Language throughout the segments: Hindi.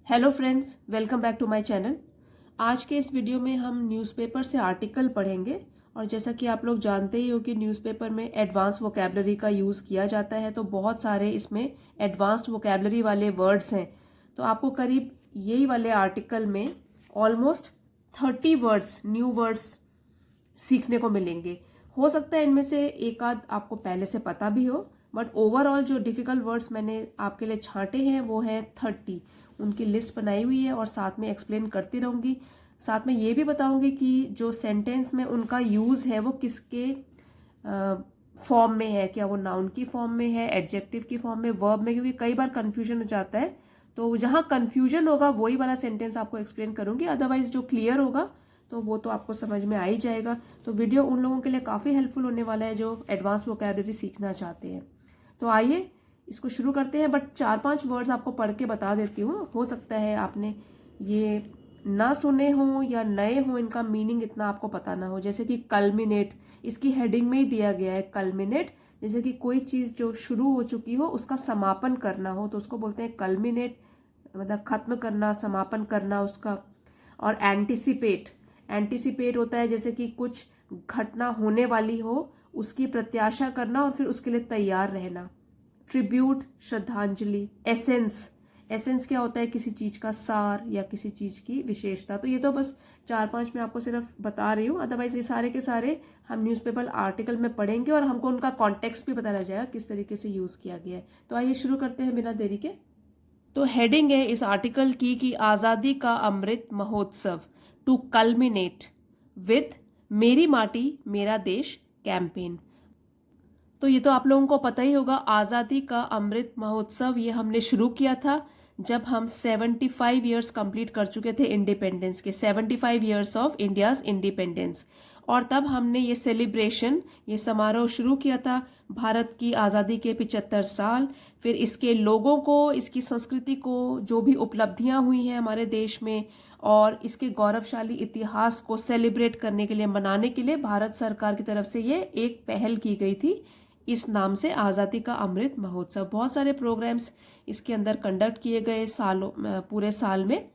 Hello friends, welcome back to my channel. आज के इस वीडियो में हम न्यूज़पेपर से आर्टिकल पढ़ेंगे। और जैसा कि आप लोग जानते ही हो कि न्यूज़पेपर में एडवांस वोकैबलरी का यूज़ किया जाता है, तो बहुत सारे इसमें एडवांस्ड वोकैबलरी वाले वर्ड्स हैं। तो आपको करीब यही वाले आर्टिकल में ऑलमोस्ट 30 वर्ड्स, न्यू वर्ड्स सीखने को मिलेंगे। हो सकता है इनमें से एक आध आपको पहले से पता भी हो, बट ओवरऑल जो डिफ़िकल्ट वर्ड्स मैंने आपके लिए छांटे हैं वो है 30। उनकी लिस्ट बनाई हुई है और साथ में एक्सप्लेन करती रहूँगी। साथ में ये भी बताऊँगी कि जो सेंटेंस में उनका यूज़ है वो किसके फॉर्म में है, क्या वो नाउन की फॉर्म में है, एडजेक्टिव की फॉर्म में, वर्ब में, क्योंकि कई बार कन्फ्यूजन हो जाता है। तो जहाँ कन्फ्यूजन होगा वही वाला सेंटेंस आपको एक्सप्लेन करूँगी, अदरवाइज जो क्लियर होगा तो वो तो आपको समझ में आ ही जाएगा। तो वीडियो उन लोगों के लिए काफ़ी हेल्पफुल होने वाला है जो एडवांस वोकैबलरी सीखना चाहते हैं। तो आइए इसको शुरू करते हैं। बट 4-5 वर्ड्स आपको पढ़ के बता देती हूँ। हो सकता है आपने ये ना सुने हों या नए हों, इनका मीनिंग इतना आपको पता ना हो। जैसे कि कल्मिनेट, इसकी हेडिंग में ही दिया गया है कल्मिनेट। जैसे कि कोई चीज़ जो शुरू हो चुकी हो उसका समापन करना हो तो उसको बोलते हैं कल्मिनेट, मतलब खत्म करना, समापन करना उसका। और एंटिसिपेट, एंटिसिपेट होता है जैसे कि कुछ घटना होने वाली हो उसकी प्रत्याशा करना और फिर उसके लिए तैयार रहना। ट्रिब्यूट, श्रद्धांजलि। एसेंस, एसेंस क्या होता है? किसी चीज का सार या किसी चीज की विशेषता। तो ये तो बस 4-5 मैं आपको सिर्फ बता रही हूँ, अदरवाइज ये सारे के सारे हम न्यूज़पेपर आर्टिकल में पढ़ेंगे और हमको उनका कॉन्टेक्स्ट भी पता लग जाएगा किस तरीके से यूज किया गया है। तो आइए शुरू करते हैं बिना देरी के। तो हेडिंग है इस आर्टिकल की कि आज़ादी का Amrit Mahotsav to culminate with मेरी माटी मेरा देश कैंपेन। तो ये तो आप लोगों को पता ही होगा, आज़ादी का अमृत महोत्सव ये हमने शुरू किया था जब हम 75 ईयर्स कंप्लीट कर चुके थे इंडिपेंडेंस के, 75 ईयर्स ऑफ इंडियाज़ इंडिपेंडेंस। और तब हमने ये सेलिब्रेशन, ये समारोह शुरू किया था भारत की आज़ादी के 75 साल। फिर इसके लोगों को, इसकी संस्कृति को, जो भी उपलब्धियां हुई हैं हमारे देश में और इसके गौरवशाली इतिहास को सेलिब्रेट करने के लिए, मनाने के लिए भारत सरकार की तरफ से ये एक पहल की गई थी इस नाम से, आज़ादी का अमृत महोत्सव। बहुत सारे प्रोग्राम्स इसके अंदर कंडक्ट किए गए सालों, पूरे साल में।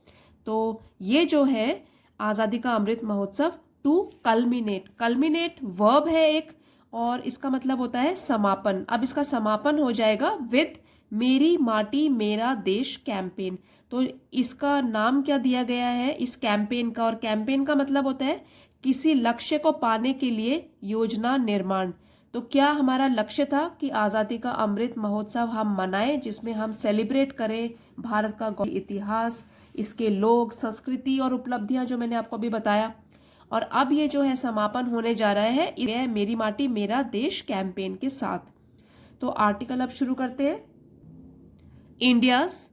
तो ये जो है आज़ादी का Amrit Mahotsav to culminate, culminate verb है एक और इसका मतलब होता है समापन। अब इसका समापन हो जाएगा विद मेरी माटी मेरा देश कैंपेन। तो इसका नाम क्या दिया गया है इस कैंपेन का? और कैंपेन का मतलब होता है किसी लक्ष्य को पाने के लिए योजना निर्माण। तो क्या हमारा लक्ष्य था कि आज़ादी का अमृत महोत्सव हम मनाएं, जिसमें हम सेलिब्रेट करें भारत का इतिहास, इसके लोग, संस्कृति और उपलब्धियां जो मैंने आपको अभी बताया। और अब ये जो है समापन होने जा रहा है ये मेरी माटी मेरा देश कैंपेन के साथ। तो आर्टिकल अब शुरू करते हैं। India's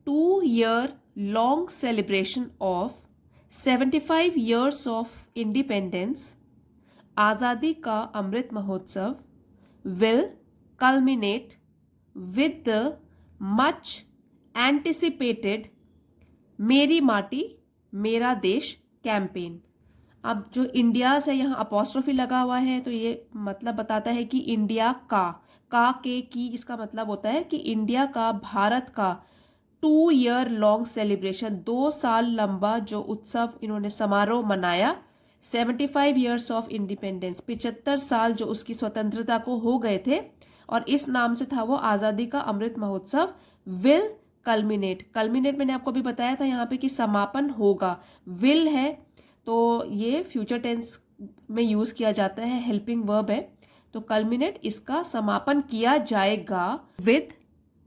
2-year long celebration of 75 years of independence, आज़ादी का Amrit Mahotsav will culminate with the much anticipated मेरी माटी मेरा देश कैंपेन। अब जो इंडियाज है यहाँ अपोस्ट्रोफी लगा हुआ है तो ये मतलब बताता है कि इंडिया का के की इसका मतलब होता है कि इंडिया का, भारत का 2-year लॉन्ग सेलिब्रेशन, 2 साल लंबा जो उत्सव इन्होंने समारोह मनाया, 75 ईयर्स ऑफ इंडिपेंडेंस, 75 साल जो उसकी स्वतंत्रता को हो गए थे, और इस नाम से था वो आज़ादी का Amrit Mahotsav. Will culminate, culminate मैंने आपको भी बताया था यहाँ पे कि समापन होगा, विल है तो ये फ्यूचर टेंस में यूज किया जाता है, हेल्पिंग वर्ब है। तो कल्मिनेट, इसका समापन किया जाएगा विद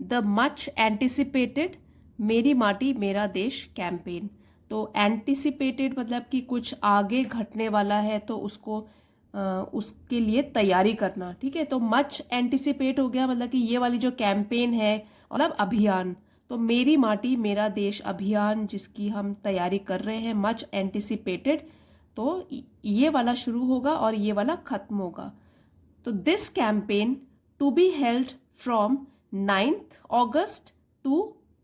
द मच एंटिसिपेटेड मेरी माटी मेरा देश कैंपेन। तो एंटिसिपेटेड मतलब कि कुछ आगे घटने वाला है तो उसको उसके लिए तैयारी करना, ठीक है। तो मच एंटिसिपेट हो गया मतलब कि ये वाली जो कैंपेन है मतलब अभियान। तो मेरी माटी मेरा देश अभियान जिसकी हम तैयारी कर रहे हैं, मच एंटिसिपेटेड, तो ये वाला शुरू होगा और ये वाला खत्म होगा। तो this campaign to be held from 9th August to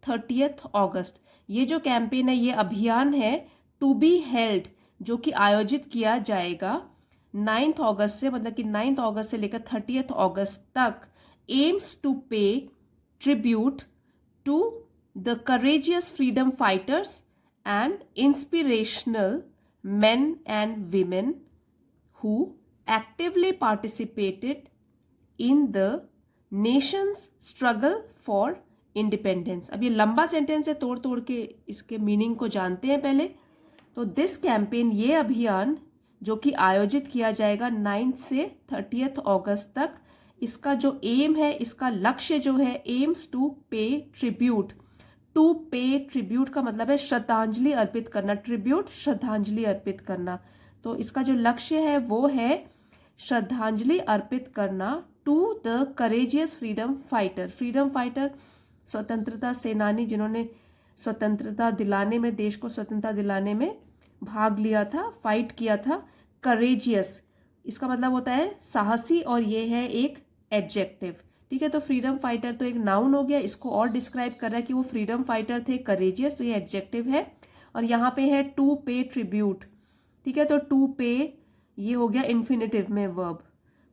30th August. ये जो कैंपेन है, ये अभियान है, टू बी हेल्ड जो कि आयोजित किया जाएगा 9th अगस्त से, मतलब कि 9th अगस्त से लेकर 30th अगस्त तक, aims to pay tribute to the courageous freedom fighters and inspirational men and women who actively participated in the nation's struggle for independence। अब ये लंबा सेंटेंस है, तोड़ तोड़ के इसके मीनिंग को जानते हैं पहले। तो दिस कैंपेन, ये अभियान जो कि आयोजित किया जाएगा 9 से 30 अगस्त तक, इसका जो एम है, इसका लक्ष्य जो है, AIIMS to pay tribute. To pay tribute का मतलब है श्रद्धांजलि अर्पित करना, ट्रिब्यूट श्रद्धांजलि अर्पित करना। तो इसका जो लक्ष्य है वो है श्रद्धांजलि अर्पित करना to the courageous freedom fighter. Freedom fighter स्वतंत्रता सेनानी जिन्होंने स्वतंत्रता दिलाने में, देश को स्वतंत्रता दिलाने में भाग लिया था, फाइट किया था। करेजियस इसका मतलब होता है साहसी, और ये है एक एडजेक्टिव। ठीक है, तो फ्रीडम फाइटर तो एक नाउन हो गया, इसको और डिस्क्राइब कर रहा है कि वो फ्रीडम फाइटर थे। करेजियस तो ये एडजेक्टिव है, और यहाँ पे है टू पे ट्रिब्यूट। ठीक है, तो टू पे ये हो गया इन्फिनेटिव में वर्ब,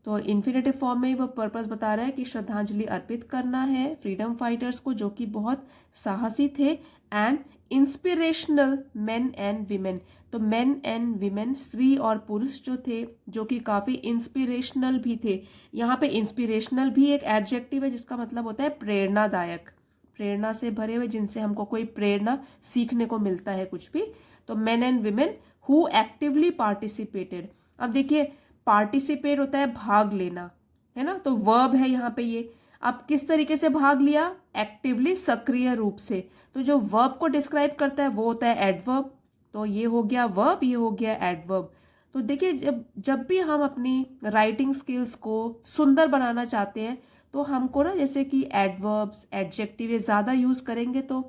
तो इन्फिनेटिव फॉर्म में वह पर्पस बता रहा है कि श्रद्धांजलि अर्पित करना है फ्रीडम फाइटर्स को जो कि बहुत साहसी थे, and inspirational main and women. तो मेन एंड वीमेन, स्त्री और पुरुष जो थे, जो कि काफ़ी इंस्पिरेशनल भी थे। यहाँ पे इंस्पिरेशनल भी एक एडजेक्टिव है जिसका मतलब होता है प्रेरणादायक, प्रेरणा से भरे हुए, जिनसे हमको कोई प्रेरणा सीखने को मिलता है कुछ भी। तो main and women who actively participated. अब देखिए, पार्टिसिपेट होता है भाग लेना, है ना, तो वर्ब है यहाँ पे ये। अब किस तरीके से भाग लिया? एक्टिवली, सक्रिय रूप से। तो जो वर्ब को डिस्क्राइब करता है वो होता है एडवर्ब। तो ये हो गया वर्ब, ये हो गया एडवर्ब। तो देखिए, जब भी हम अपनी राइटिंग स्किल्स को सुंदर बनाना चाहते हैं तो हमको ना, जैसे कि एडवर्ब्स, एडजेक्टिव ये ज़्यादा यूज़ करेंगे तो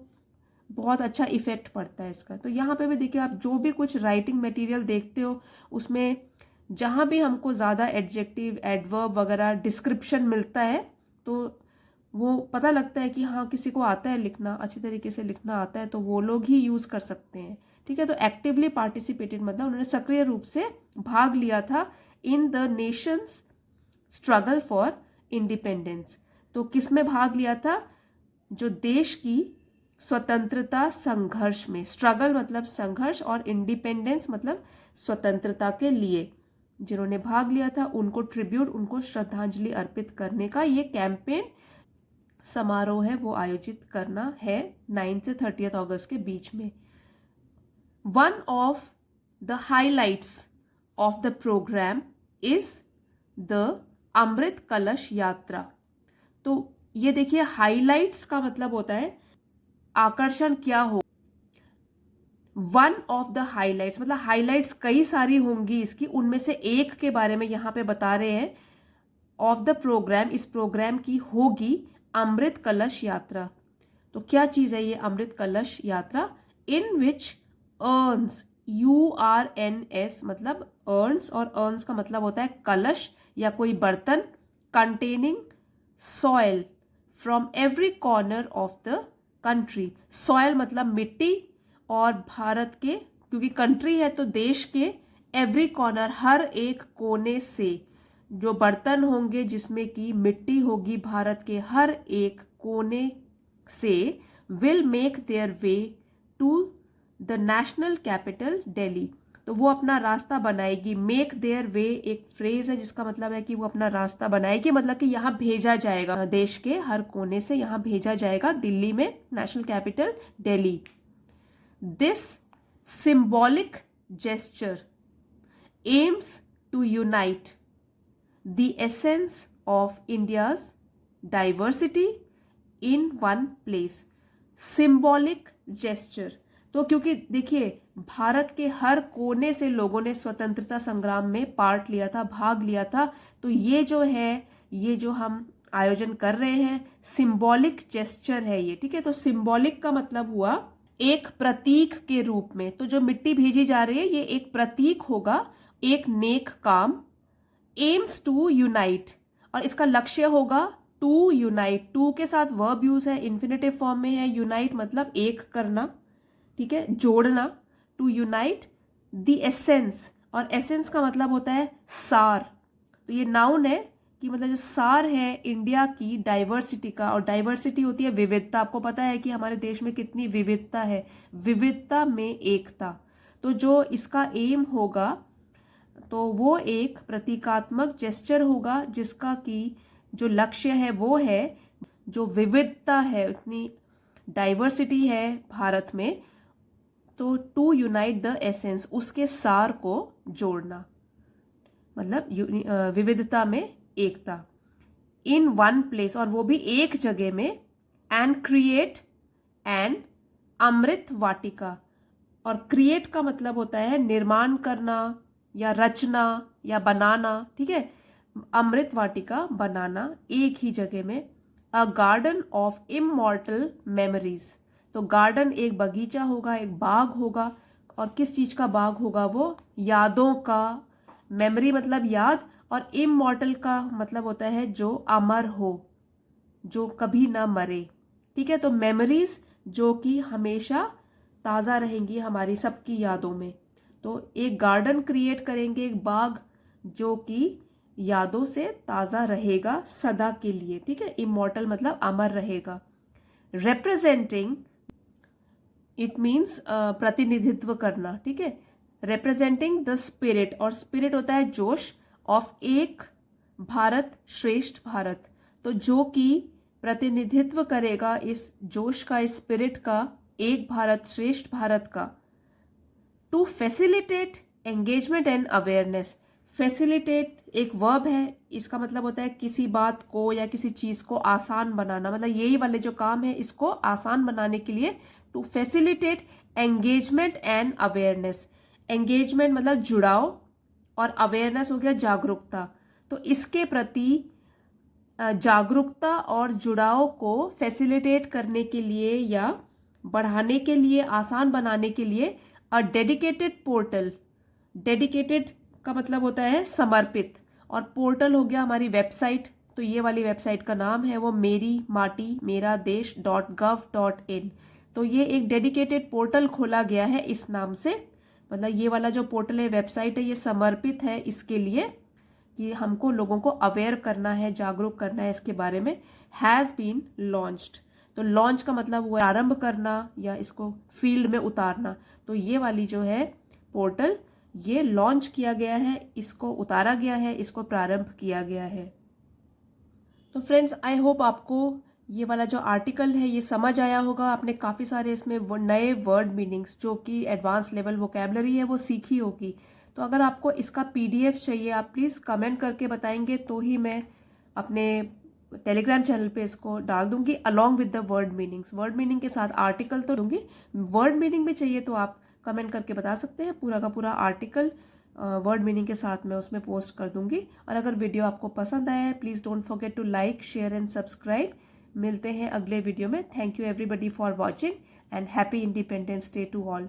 बहुत अच्छा इफेक्ट पड़ता है इसका। तो यहाँ पे भी देखिए, आप जो भी कुछ राइटिंग मटेरियल देखते हो उसमें जहाँ भी हमको ज़्यादा एडजेक्टिव, एडवर्ब वगैरह डिस्क्रिप्शन मिलता है तो वो पता लगता है कि हाँ, किसी को आता है लिखना, अच्छी तरीके से लिखना आता है, तो वो लोग ही यूज़ कर सकते हैं। ठीक है, तो एक्टिवली पार्टिसिपेटेड मतलब उन्होंने सक्रिय रूप से भाग लिया था in the Nations struggle for independence. तो किस में भाग लिया था? जो देश की स्वतंत्रता संघर्ष में। स्ट्रगल मतलब संघर्ष, और इंडिपेंडेंस मतलब स्वतंत्रता के लिए जिन्होंने भाग लिया था उनको ट्रिब्यूट, उनको श्रद्धांजलि अर्पित करने का ये कैंपेन समारोह है वो आयोजित करना है 9 से 30 अगस्त के बीच में। One of the highlights of the program is the Amrit Kalash Yatra. तो ये देखिए, हाइलाइट्स का मतलब होता है आकर्षण क्या हो। वन ऑफ द हाइलाइट्स मतलब हाइलाइट्स कई सारी होंगी इसकी, उनमें से एक के बारे में यहाँ पे बता रहे हैं। ऑफ द प्रोग्राम, इस प्रोग्राम की होगी अमृत कलश यात्रा। तो क्या चीज़ है ये अमृत कलश यात्रा? इन विच अर्न्स, URNS मतलब अर्न्स, और अर्न्स का मतलब होता है कलश या कोई बर्तन, containing soil from every corner of the country. Soil मतलब मिट्टी, और भारत के, क्योंकि कंट्री है तो देश के एवरी कॉर्नर, हर एक कोने से जो बर्तन होंगे जिसमें की मिट्टी होगी, भारत के हर एक कोने से will make their way to the national capital Delhi. तो वो अपना रास्ता बनाएगी। मेक देयर वे एक फ्रेज है जिसका मतलब है कि वो अपना रास्ता बनाएगी, मतलब कि यहाँ भेजा जाएगा, देश के हर कोने से यहाँ भेजा जाएगा दिल्ली में, national capital Delhi. This symbolic gesture aims to unite the essence of India's diversity in one place. Symbolic gesture, तो क्योंकि देखिए, भारत के हर कोने से लोगों ने स्वतंत्रता संग्राम में पार्ट लिया था, भाग लिया था, तो ये जो है, ये जो हम आयोजन कर रहे हैं, सिंबॉलिक जेस्चर है ये। ठीक है, तो सिंबॉलिक का मतलब हुआ एक प्रतीक के रूप में। तो जो मिट्टी भेजी जा रही है ये एक प्रतीक होगा, एक नेक काम। एम्स टू यूनाइट, और इसका लक्ष्य होगा टू यूनाइट। टू के साथ वर्ब यूज है, इन्फिनेटिव फॉर्म में है। यूनाइट मतलब एक करना, ठीक है, जोड़ना। टू यूनाइट द एसेंस, और एसेंस का मतलब होता है सार। तो ये नाउन है, कि मतलब जो सार है इंडिया की डाइवर्सिटी का, और डाइवर्सिटी होती है विविधता। आपको पता है कि हमारे देश में कितनी विविधता है, विविधता में एकता। तो जो इसका एम होगा तो वो एक प्रतीकात्मक जेस्चर होगा जिसका कि जो लक्ष्य है वो है जो विविधता है, इतनी डाइवर्सिटी है भारत में, तो टू यूनाइट द एसेंस, उसके सार को जोड़ना, मतलब विविधता में एकता, इन वन प्लेस, और वो भी एक जगह में, and create an Amrit Vatika. और क्रिएट का मतलब होता है निर्माण करना या रचना या बनाना, ठीक है। अमृत वाटिका बनाना एक ही जगह में, अ गार्डन ऑफ इमॉर्टल मेमोरीज। तो गार्डन एक बगीचा होगा, एक बाग होगा, और किस चीज का बाग होगा वो, यादों का। मेमोरी मतलब याद, और इमॉर्टल का मतलब होता है जो अमर हो, जो कभी ना मरे, ठीक है। तो मेमोरीज जो कि हमेशा ताज़ा रहेंगी हमारी सबकी यादों में। तो एक गार्डन क्रिएट करेंगे, एक बाग जो कि यादों से ताज़ा रहेगा सदा के लिए, ठीक है। इमॉर्टल मतलब अमर रहेगा। रिप्रेजेंटिंग, इट मीन्स प्रतिनिधित्व करना, ठीक है। रिप्रेजेंटिंग द स्पिरिट, और स्पिरिट होता है जोश, ऑफ एक भारत श्रेष्ठ भारत। तो जो कि प्रतिनिधित्व करेगा इस जोश का, इस स्पिरिट का, एक भारत श्रेष्ठ भारत का। To facilitate engagement and awareness. Facilitate एक वर्ब है, इसका मतलब होता है किसी बात को या किसी चीज को आसान बनाना, मतलब यही वाले जो काम है इसको आसान बनाने के लिए to facilitate engagement and awareness. Engagement मतलब जुड़ाव, और अवेयरनेस हो गया जागरूकता। तो इसके प्रति जागरूकता और जुड़ाव को फैसिलिटेट करने के लिए या बढ़ाने के लिए, आसान बनाने के लिए, अ डेडिकेटेड पोर्टल। डेडिकेटेड का मतलब होता है समर्पित, और पोर्टल हो गया हमारी वेबसाइट। तो ये वाली वेबसाइट का नाम है वो मेरी माटी मेरा देश .gov.in। तो ये एक डेडिकेटेड पोर्टल खोला गया है इस नाम से, मतलब ये वाला जो पोर्टल है, वेबसाइट है, ये समर्पित है इसके लिए कि हमको लोगों को अवेयर करना है, जागरूक करना है इसके बारे में। हैज़ बीन लॉन्च्ड, तो लॉन्च का मतलब हुआ आरंभ करना या इसको फील्ड में उतारना। तो ये वाली जो है पोर्टल, ये लॉन्च किया गया है, इसको उतारा गया है, इसको प्रारंभ किया गया है। तो फ्रेंड्स, आई होप आपको ये वाला जो आर्टिकल है ये समझ आया होगा। आपने काफ़ी सारे इसमें नए वर्ड मीनिंग्स जो कि एडवांस लेवल वोकैबलरी है वो सीखी होगी। तो अगर आपको इसका PDF चाहिए, आप प्लीज़ कमेंट करके बताएंगे तो ही मैं अपने टेलीग्राम चैनल पे इसको डाल दूंगी along with the word meanings. Word meaning के साथ आर्टिकल तो दूंगी, वर्ड मीनिंग भी चाहिए तो आप कमेंट करके बता सकते हैं। पूरा का पूरा आर्टिकल वर्ड मीनिंग के साथ मैं उसमें पोस्ट कर दूंगी। और अगर वीडियो आपको पसंद आया है, please don't forget to like, share and subscribe. मिलते हैं अगले वीडियो में। Thank you everybody for watching and happy Independence Day to all.